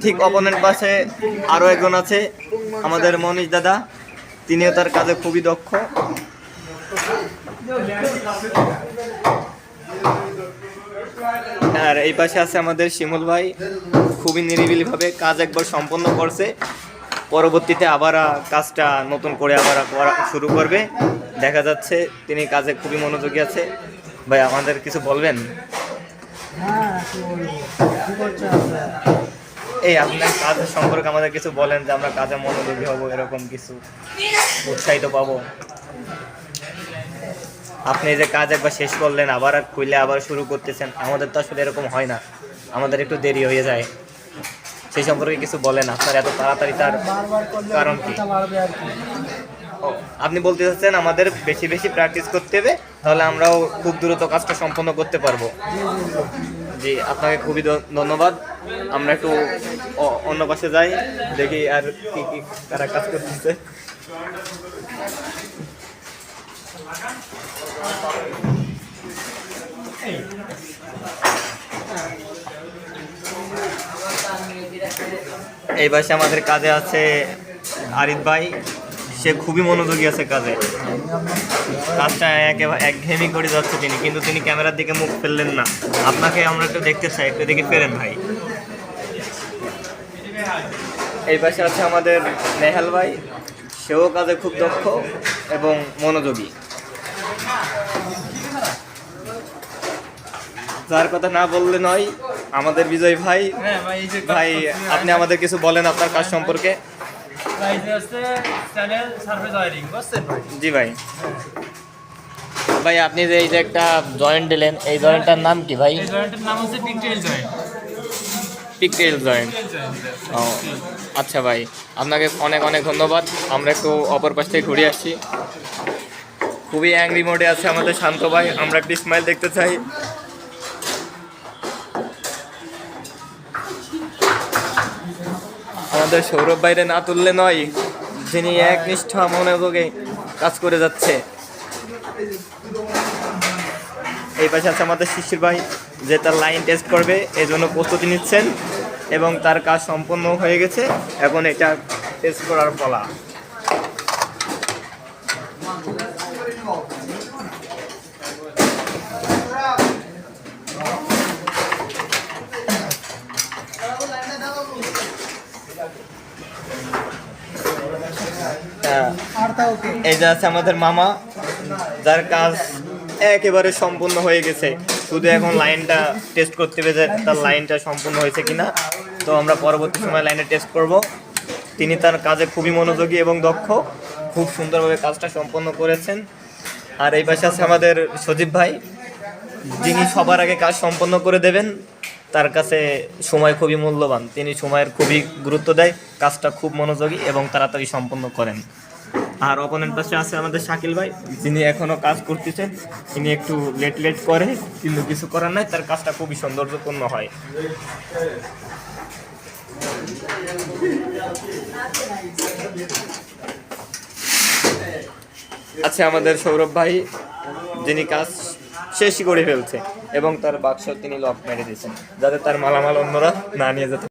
ঠিক অপোনেন্ট পাশে আরও একজন আছে আমাদের মনীষ দাদা, তিনিও তার কাজে খুবই দক্ষ। আর এই পাশে আছে আমাদের শিমুল ভাই, খুবই নিরিবিলিভাবে কাজ একবার সম্পন্ন করছে, পরবর্তীতে আবার কাজটা নতুন করে আবার করা শুরু করবে। দেখা যাচ্ছে তিনি কাজে খুবই মনোযোগী আছে। ভাই আমাদের কিছু বলবেন? এই আপনার কাজ সম্পর্কে আমাদের কিছু বলেন, যে আমরা কাজে মনোযোগী হব, এরকম কিছু উৎসাহিত পাবো। আপনি যে কাজ একবার শেষ করলেন আবার খুলে আবার শুরু করতেছেন, আমাদের তো আসলে এরকম হয় না, আমাদের একটু দেরি হয়ে যায়। সেই সম্পর্কে কিছু বলেন, আপনার এত তাড়াতাড়ি তার কারণ কি? আপনি বলতে চাচ্ছেন আমাদের বেশি বেশি প্র্যাকটিস করতে হবে, তাহলে আমরাও খুব দ্রুত কাজটা সম্পন্ন করতে পারবো। জি, আপনাকে খুবই ধন্যবাদ। আমরা একটু অন্য পাশে যাই, দেখি আর কি কি তারা কাজ করতেছে। এই পাশে আমাদের কাজে আছে আরিফ ভাই, সে খুবই মনোযোগী আছে কাজে, কাজটা একেবারে একঘেয়েমি করে যাচ্ছে তিনি, কিন্তু তিনি ক্যামেরার দিকে মুখ ফেললেন না। আপনাকে আমরা একটু দেখতে চাই, একটু দেখে ফেরেন ভাই। এই পাশে আছে আমাদের নেহাল ভাই, সেও কাজে খুব দক্ষ এবং মনোযোগী। যার কথা না বললে নয়, আমাদের বিজয় ভাই। ভাই আপনি আমাদের কিছু বলেন আপনার কাজ সম্পর্কে। জি ভাই। ভাই আপনি যে এই যে একটা জয়েন্ট দিলেন, এই জয়েন্টটার নাম কি ভাই? এই জয়েন্টের নাম হচ্ছে পিগটেইল জয়েন্ট। পিগটেইল জয়েন্ট। ও আচ্ছা ভাই, আপনাকে অনেক অনেক ধন্যবাদ। আমরা একটু অপর পাশ থেকে ঘুরে আসছি। খুবই অ্যাংরি মোডে আছে আমাদের শান্ত ভাই, আমরা একটি স্মাইল দেখতে চাই। আমাদের সৌরভ ভাইরে না তুললে নয়, যিনি একনিষ্ঠ মনোযোগে কাজ করে যাচ্ছে। এই পাশে আছে আমাদের শিশির ভাই, যে তার লাইন টেস্ট করবে, এই জন্য প্রস্তুতি নিচ্ছেন এবং তার কাজ সম্পন্ন হয়ে গেছে, এখন এটা টেস্ট করার পালা। এই যে আছে আমাদের মামা, যার কাজ একেবারে সম্পূর্ণ হয়ে গেছে, শুধু এখন লাইনটা টেস্ট করতে হবে যে তার লাইনটা সম্পূর্ণ হয়েছে কিনা। তো আমরা পরবর্তী সময় লাইনে টেস্ট করব। তিনি তার কাজে খুবই মনোযোগী এবং দক্ষ, খুব সুন্দরভাবে কাজটা সম্পন্ন করেছেন। আর এই পাশে আছে আমাদের সজীব ভাই, যিনি সবার আগে কাজ সম্পন্ন করে দেবেন। তার কাছে সময় খুবই মূল্যবান, তিনি সময়ের খুবই গুরুত্ব দেয়, কাজটা খুব মনোযোগী এবং তাড়াতাড়ি সম্পন্ন করেন। আর অপোনেন্ট পাশে আছে আমাদের শাকিল ভাই, যিনি এখনো কাজ করতেছেন, তিনি একটু লেট করে, কিন্তু কিছু করার নাই, তার কাজটা খুবই সৌন্দর্যপূর্ণ হয়। আচ্ছা আমাদের সৌরভ ভাই, যিনি কাজ শেষই করে ফেলছে এবং তার বাক্স তিনি লক মেরে দিয়েছেন, যাতে তার মালামাল অন্যরা না নিয়ে যেতে